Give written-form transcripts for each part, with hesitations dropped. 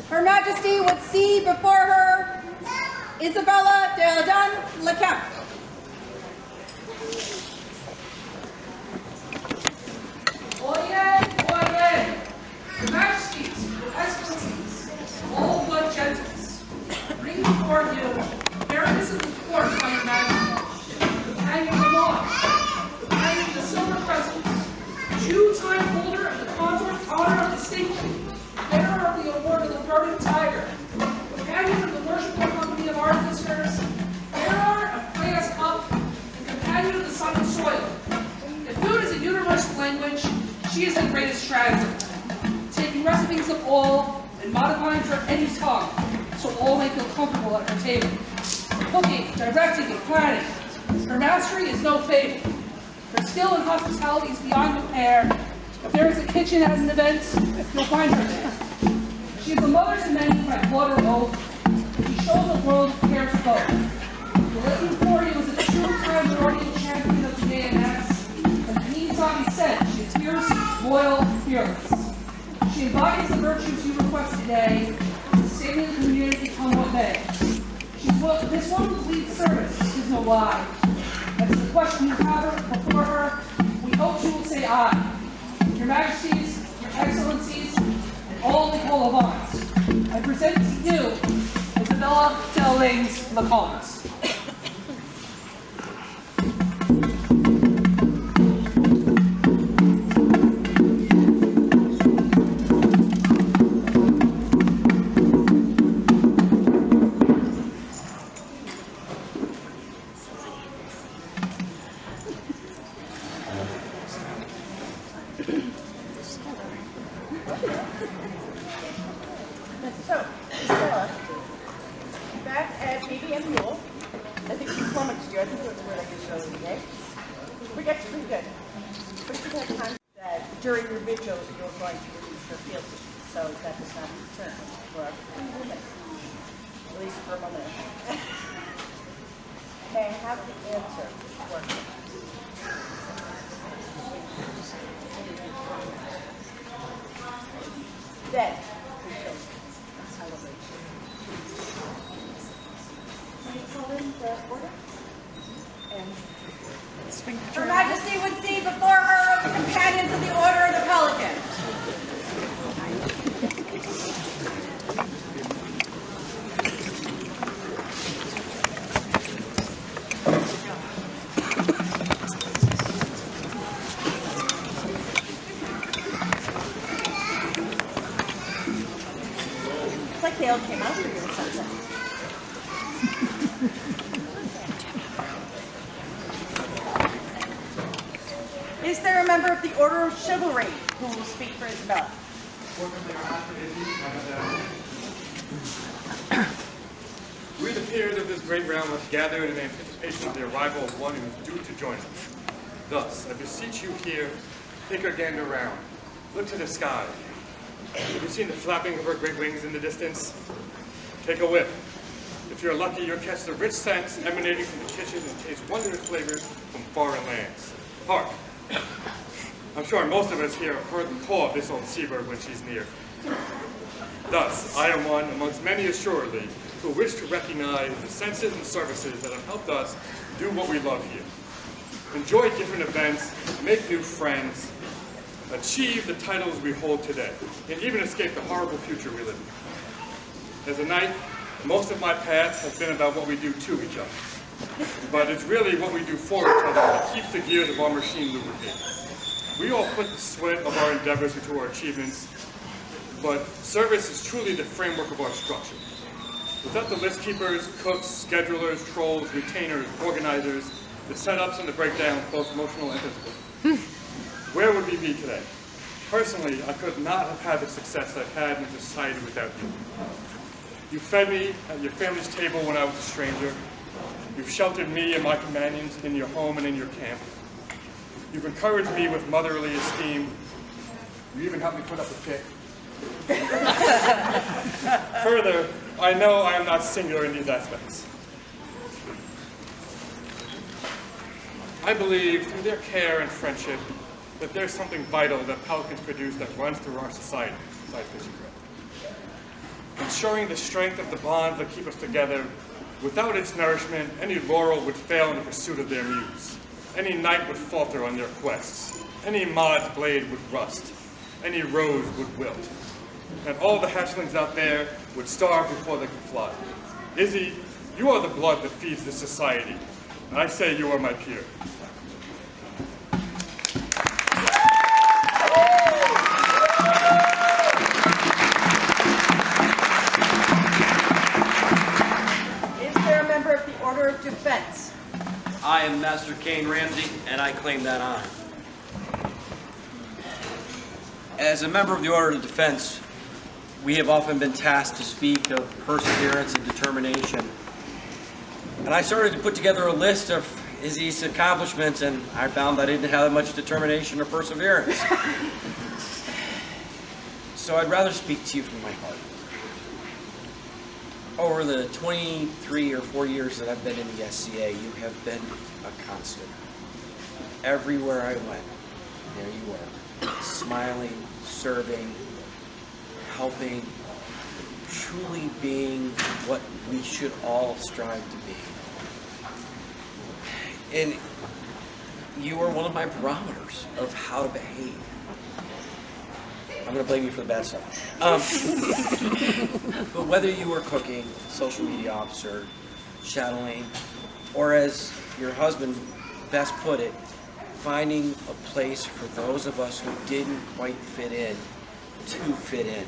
Her Majesty would see before her Isabella de la Comte. Oyez, oyez! Your Majesties, your Excellencies, all blood gentles, bring before you Baroness of the Court by your Majesty, companion of the law, companion of the silver crescents, two-time holder of the Consort's honor of distinction, bearer of the award of the Burning Tiger, companion of the Worshipful Company of Artificers, bearer of Freya's Cup, and companion of the Sun and Soil. If food is a universal language, she is the greatest strategist, taking recipes of all and modifying for any tongue, so all may feel comfortable at her table. Cooking, directing, and planning. Her mastery is no fable. Her skill in hospitality is beyond compare. If there is a kitchen at an event, you'll find her there. She is the mother to many by blood or oath, and she shows the world care to both. The lady before you is a two-time Barony champion of the ANS, and it needs not be said, she is fierce, loyal, and fearless. She embodies the virtues you request today, sustaining the community come what may. This woman's lead service is no lie. As to the question you have before her, we hope she will say aye. Your Majesties, your Excellencies, and all the Hall of Arms, I present to you Isabella de la Comte. So, Isabella, back at BBM Mule, I think she flummoxed you. I think that's the word I used earlier today. We got you pretty good. But if you had time that during your vigils you're going to release your feelings, so that does not return for a few minutes, at least for a moment. May I have the answer for you? Then, we shall celebrate. Can you call in the order? And Her Majesty would see before her the companions of the Order of the Pelican. it's like they all came out for you or something. Is there a member of the Order of Chivalry who will speak for Isabella? We, the peers of this great realm, have gathered in anticipation of the arrival of one who is due to join us. Thus, I beseech you here, take a gander round. Look to the sky. Have you seen the flapping of her great wings in the distance? Take a whiff. If you're lucky, you'll catch the rich scents emanating from the kitchen and taste wondrous flavors from foreign lands. Hark! I'm sure most of us here have heard the call of this old seabird when she's near. Thus, I am one amongst many assuredly who wish to recognize the senses and services that have helped us do what we love here. Enjoy different events, make new friends, achieve the titles we hold today, and even escape the horrible future we live in. As a knight, most of my path has been about what we do to each other. But it's really what we do for each other that keeps the gears of our machine lubricated. We all put the sweat of our endeavors into our achievements, but service is truly the framework of our structure. Without the list keepers, cooks, schedulers, trolls, retainers, organizers, the setups and the breakdowns, both emotional and physical, where would we be today? Personally, I could not have had the success I've had in society without you. You fed me at your family's table when I was a stranger. You've sheltered me and my companions in your home and in your camp. You've encouraged me with motherly esteem. You even helped me put up a pit. Further, I know I am not singular in these aspects. I believe through their care and friendship that there's something vital that pelicans produce that runs through our society, besides fishing bread. ensuring the strength of the bonds that keep us together. Without its nourishment, any laurel would fail in the pursuit of their muse. Any knight would falter on their quests. Any mod's blade would rust. Any rose would wilt. And all the hatchlings out there would starve before they could fly. Izzy, you are the blood that feeds this society. And I say you are my peer. Is there a member of the Order of Defense? I am Master Kane Ramsey, and I claim that honor. As a member of the Order of Defense, we have often been tasked to speak of perseverance and determination. And I started to put together a list of Izzy's accomplishments, and I found that I didn't have much determination or perseverance. So I'd rather speak to you from my heart. Over the 23 or 4 years that I've been in the SCA, you have been a constant. Everywhere I went, there you were, smiling, serving, helping, truly being what we should all strive to be. And you are one of my barometers of how to behave. I'm going to blame you for the bad stuff. But whether you were cooking, social media officer, shadowing, or as your husband best put it, finding a place for those of us who didn't quite fit in to fit in,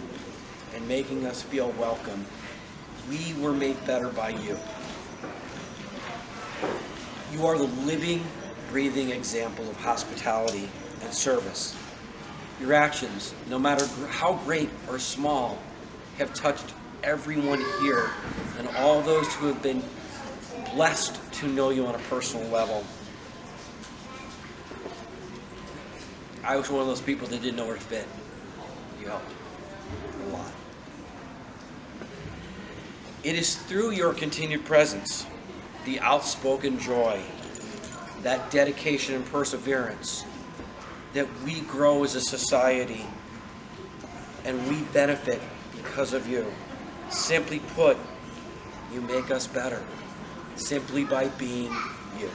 and making us feel welcome, we were made better by you. You are the living, breathing example of hospitality and service. Your actions, no matter how great or small, have touched everyone here and all those who have been blessed to know you on a personal level. I was one of those people that didn't know where to fit. You helped a lot. It is through your continued presence, the outspoken joy, that dedication and perseverance, that we grow as a society and we benefit because of you. Simply put, you make us better simply by being you.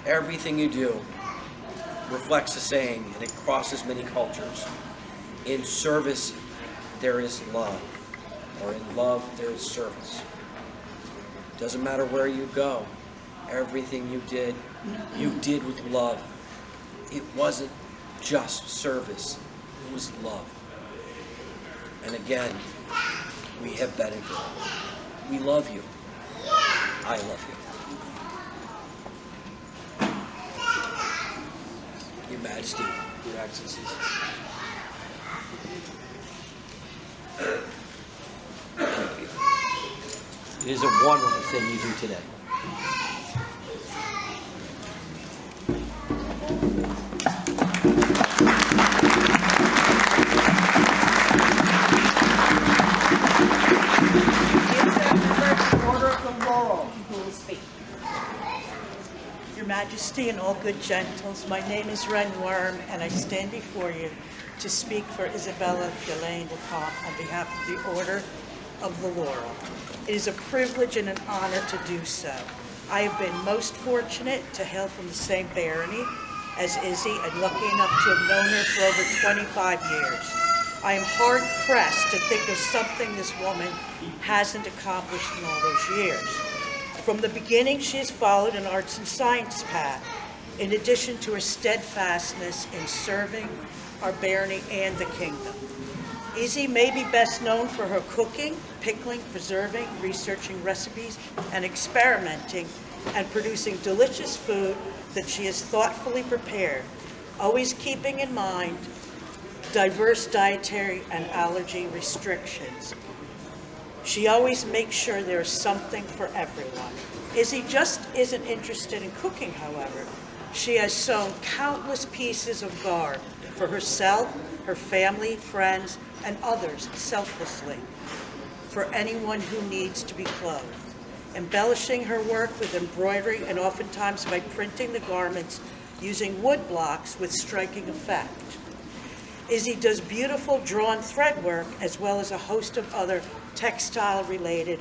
Everything you do reflects the saying, and it crosses many cultures. In service, there is love, or in love, there is service. Doesn't matter where you go, everything you did with love. It wasn't just service, it was love. And again, we have benefited. We love you. I love you. Your Majesty, Your Excellencies. Thank you. It is a wonderful thing you do today. Your Majesty and all good gentles, my name is Ren Worm, and I stand before you to speak for Isabella Delane de Comte on behalf of the Order of the Laurel. It is a privilege and an honor to do so. I have been most fortunate to hail from the same barony as Izzy and lucky enough to have known her for over 25 years. I am hard-pressed to think of something this woman hasn't accomplished in all those years. From the beginning, she has followed an arts and science path, in addition to her steadfastness in serving our barony and the kingdom. Izzy may be best known for her cooking, pickling, preserving, researching recipes, and experimenting and producing delicious food that she has thoughtfully prepared, always keeping in mind diverse dietary and allergy restrictions. She always makes sure there is something for everyone. Izzy just isn't interested in cooking, however. She has sewn countless pieces of garb for herself, her family, friends, and others selflessly, for anyone who needs to be clothed, embellishing her work with embroidery and oftentimes by printing the garments using wood blocks with striking effect. Izzy does beautiful drawn thread work as well as a host of other textile-related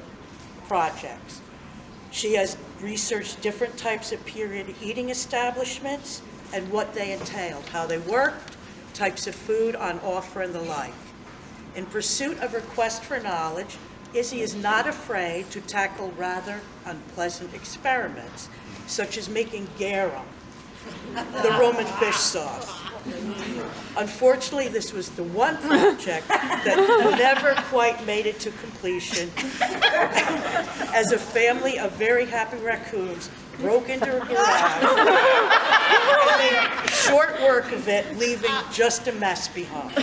projects. She has researched different types of period eating establishments and what they entailed, how they worked, types of food on offer, and the like. In pursuit of her quest for knowledge, Izzy is not afraid to tackle rather unpleasant experiments, such as making garum, the Roman fish sauce. Unfortunately, this was the one project that never quite made it to completion, as a family of very happy raccoons broke into her garage and made short work of it, leaving just a mess behind.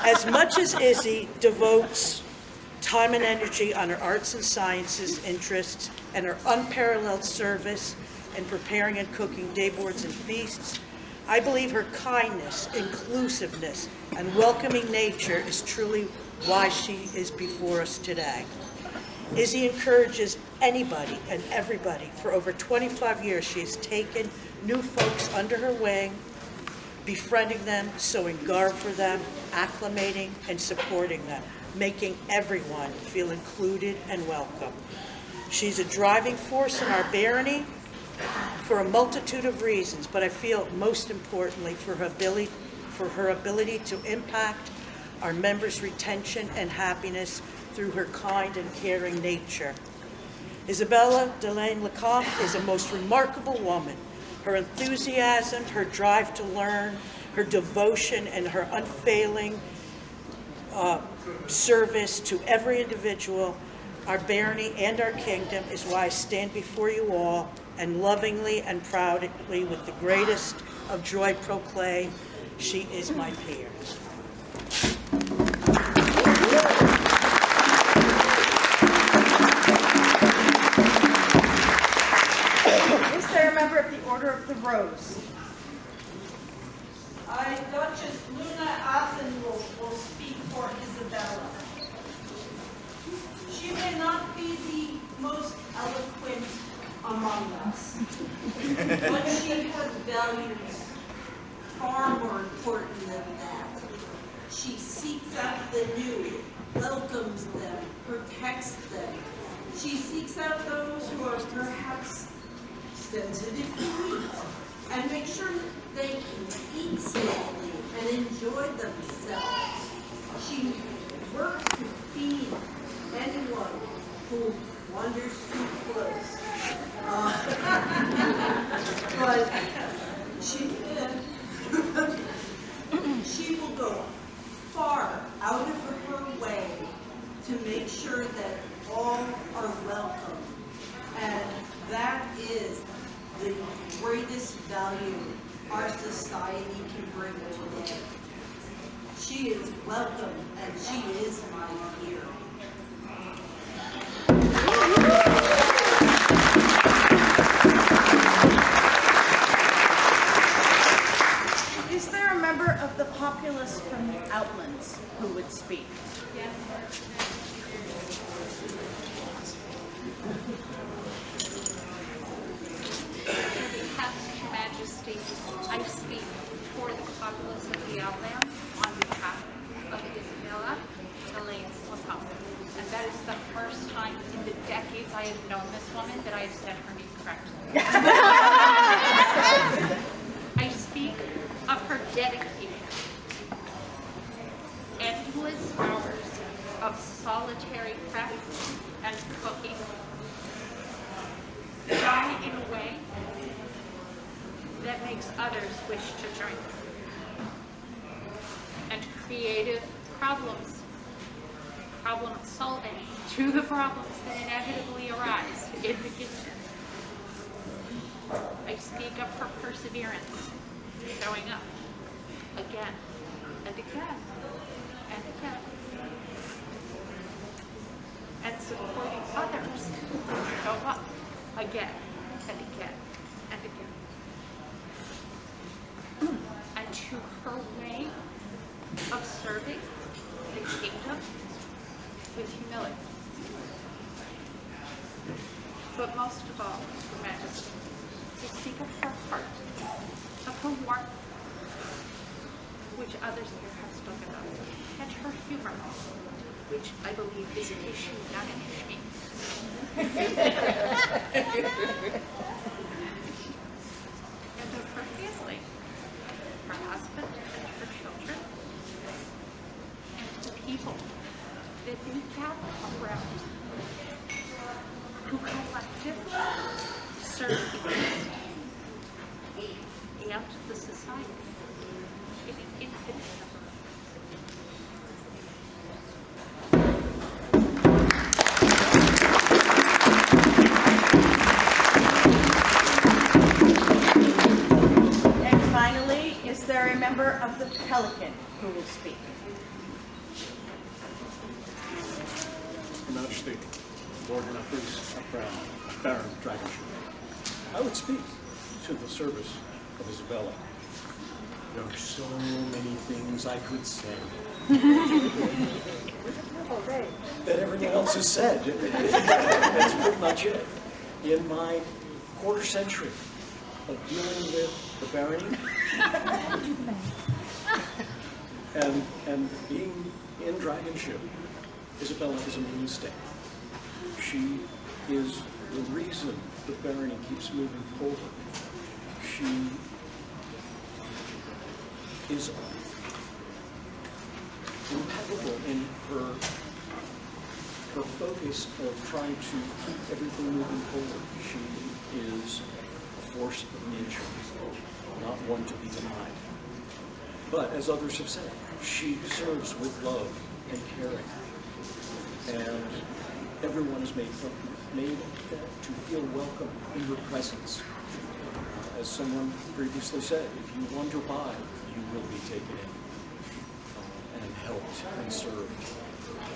As much as Izzy devotes time and energy on her arts and sciences interests and her unparalleled service in preparing and cooking day boards and feasts, I believe her kindness, inclusiveness, and welcoming nature is truly why she is before us today. Izzy encourages anybody and everybody. For over 25 years, she has taken new folks under her wing, befriending them, sewing garb for them, acclimating and supporting them, making everyone feel included and welcome. She's a driving force in our Barony for a multitude of reasons, but I feel most importantly for her ability to impact our members' retention and happiness through her kind and caring nature. Isabella Delaine-Lecomte is a most remarkable woman. Her enthusiasm, her drive to learn, her devotion, and her unfailing service to every individual, our barony, and our kingdom is why I stand before you all and lovingly and proudly, with the greatest of joy, proclaim, she is my peer. Is there a member of the Order of the Rose? Duchess Luna Athen will speak for Isabella. She may not be the most eloquent among us, but she has values far more important than that. She seeks out the new, welcomes them, protects them. She seeks out those who are perhaps sensitive to heat and make sure that they can eat safely and enjoy themselves. She works to feed anyone who wanders too close. But she will go far out of her way to make sure that all are welcome. And that is the greatest value our society can bring today. She is welcome and she is my peer. Is there a member of the populace from the Outlands who would speak? Majesty, I speak for the populace of the Outland on behalf of Isabella Delaine-Lecomte. And that is the first time in the decades I have known this woman that I have said her name correctly. I speak of her dedication, endless hours of solitary prep and cooking, done in a way that makes others wish to join them. And creative problem solving to the problems that inevitably arise in the kitchen. I speak of her perseverance, showing up again and again and again, and supporting others who show up again and again and again. And to her way of serving the kingdom with humility. But most of all, Your Majesty, I speak of her heart, of her warmth, which others here have spoken of, and her humor, which I believe is an issue, not an issue. And of her family, her husband and her children, and the people that we gather around, who collectively serve the East and the society in an infinite number of And finally, is there a member of the Pelican who will speak? Your Majesty, Lord Marquis of Baron Dragonshire, I would speak to the service of Isabella. There are so many things I could say that everyone else has said. That's pretty much it. In my quarter century of dealing with the Barony and being in Dragonship, Isabella is a mainstay. She is the reason the Barony keeps moving forward. She is impeccable in her focus of trying to keep everything moving forward. She is a force of nature, not one to be denied. But as others have said, she serves with love and caring. And everyone is made to feel welcome in her presence. As someone previously said, if you want to abide, you will be taken in and helped and served.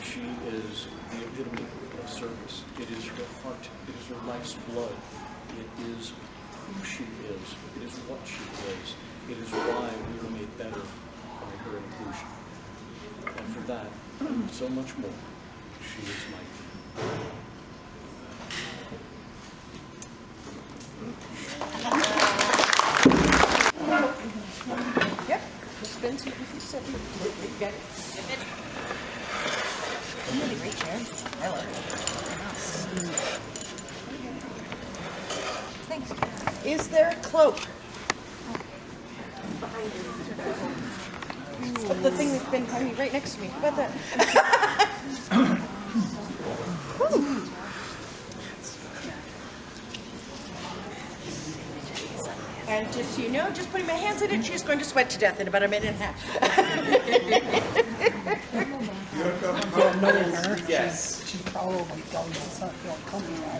She is the epitome of service. It is her heart. It is her life's blood. It is who she is. It is what she is. It is why we were made better by her inclusion. And for that, and so much more, she is mighty. Yep. Miss Benson, you said you got it. Great chair. I love it. Thanks. Is there a cloak? The thing that's been behind me, right next to me. How about that? And just so you know, just putting my hands in it, she's going to sweat to death in about a minute and a half. Yes. She probably does not feel comfortable.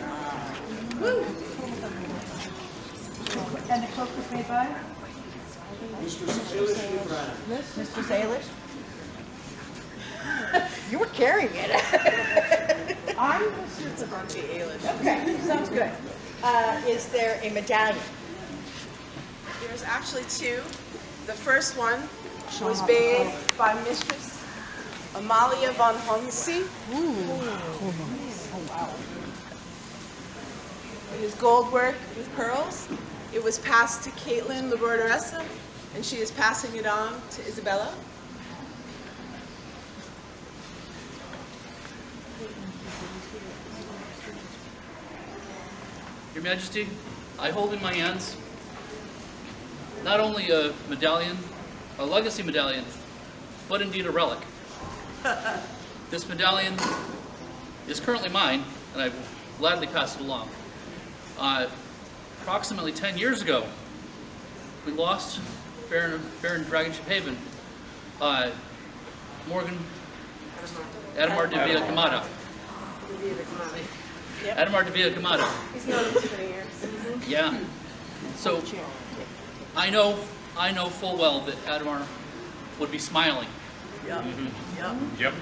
And the cloak was made by? Mr. Zalish. Mr. Zalish? You were carrying it. I'm Mr. Zalish. Okay, sounds good. Is there a medallion? There's actually two. The first one was made by Mistress Amalia von Honsi. It is gold work with pearls. It was passed to Caitlin Labordaressa, and she is passing it on to Isabella. Your Majesty, I hold in my hands not only a medallion, a legacy medallion, but indeed a relic. This medallion is currently mine, and I will gladly pass it along. Approximately 10 years ago, we lost Baron Dragonship Haven, Adamar de Villa Camada. Adamar de Villa Camada. He's known him for many years. Yeah. So I know full well that Adamar would be smiling. Yep. Yep. Yep.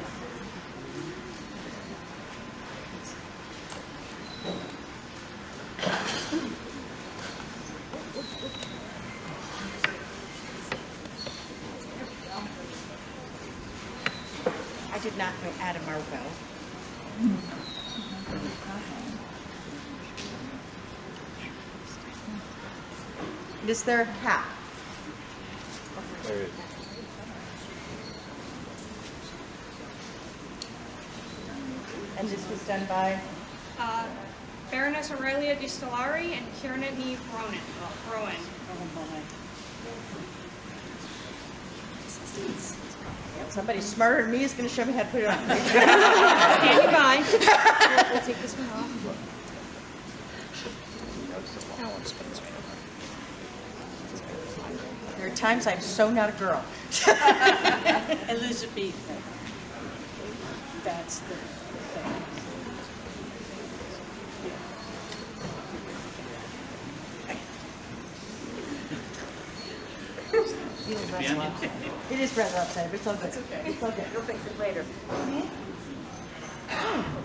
I did not know Adamar well. Is there a cap? And this was done by? Baroness Aurelia de Stellari and Kiernan E. Rowan. Somebody smarter than me is going to show me how to put it on. Stand by. We'll take this one off. There are times I'm so not a girl. Elizabeth. That's the thing. It is rather upsetting, but it's all good. It's okay. It's all good. You'll fix it later.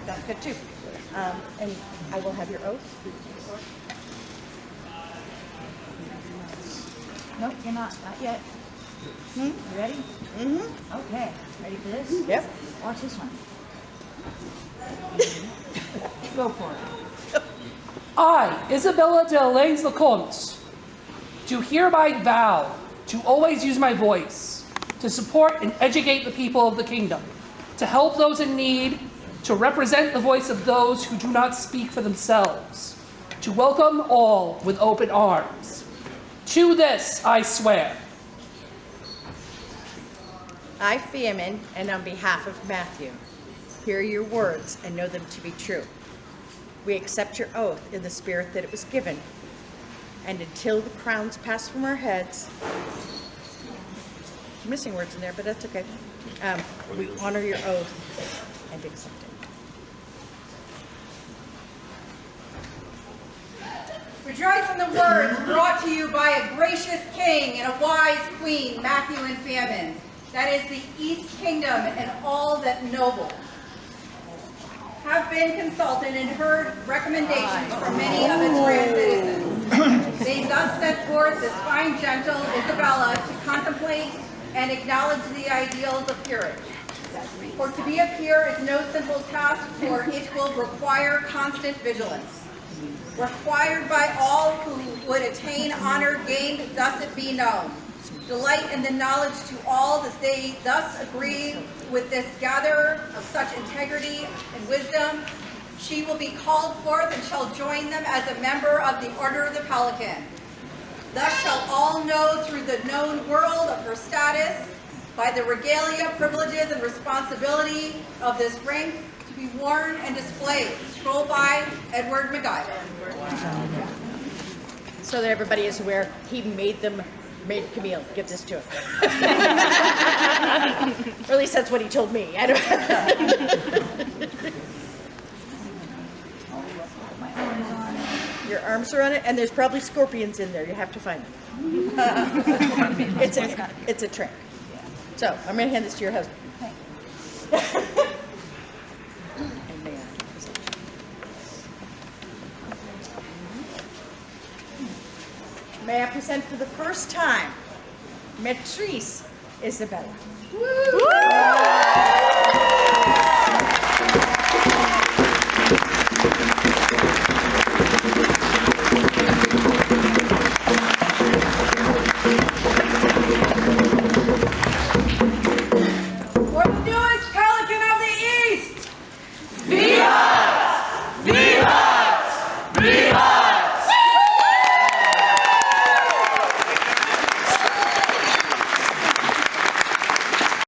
That's good too. And I will have your oath. Nope, you're not yet. You ready? Mm-hmm. Okay. Ready for this? Yep. Watch this one. Go for it. I, Isabella de Laines the Comte, do hereby vow to always use my voice to support and educate the people of the kingdom, to help those in need, to represent the voice of those who do not speak for themselves, to welcome all with open arms. To this I swear. I, Feaman, and on behalf of Matthew, hear your words and know them to be true. We accept your oath in the spirit that it was given, and until the crowns pass from our heads, I'm missing words in there, but that's okay. We honor your oath and accept it. Rejoice in the words brought to you by a gracious king and a wise queen, Matthew and Feaman. That is the East Kingdom and all that noble. Have been consulted and heard recommendations from many of its grand citizens. They thus set forth this fine gentle Isabella to contemplate and acknowledge the ideals of peerage. For to be a peer is no simple task, for it will require constant vigilance. Required by all who would attain honor gained, thus it be known. Delight in the knowledge to all that they thus agree with this gatherer of such integrity and wisdom. She will be called forth and shall join them as a member of the Order of the Pelican. Thus shall all know through the known world of her status, by the regalia, privileges, and responsibility of this rank to be worn and displayed. Scroll by Edward MacGyver. So that everybody is aware, he made Camille give this to him. Or at least that's what he told me. I don't Your arms are on it, and there's probably scorpions in there. You have to find them. It's a trick. So I'm going to hand this to your husband. May I present for the first time, Maitresse Isabella. Woo!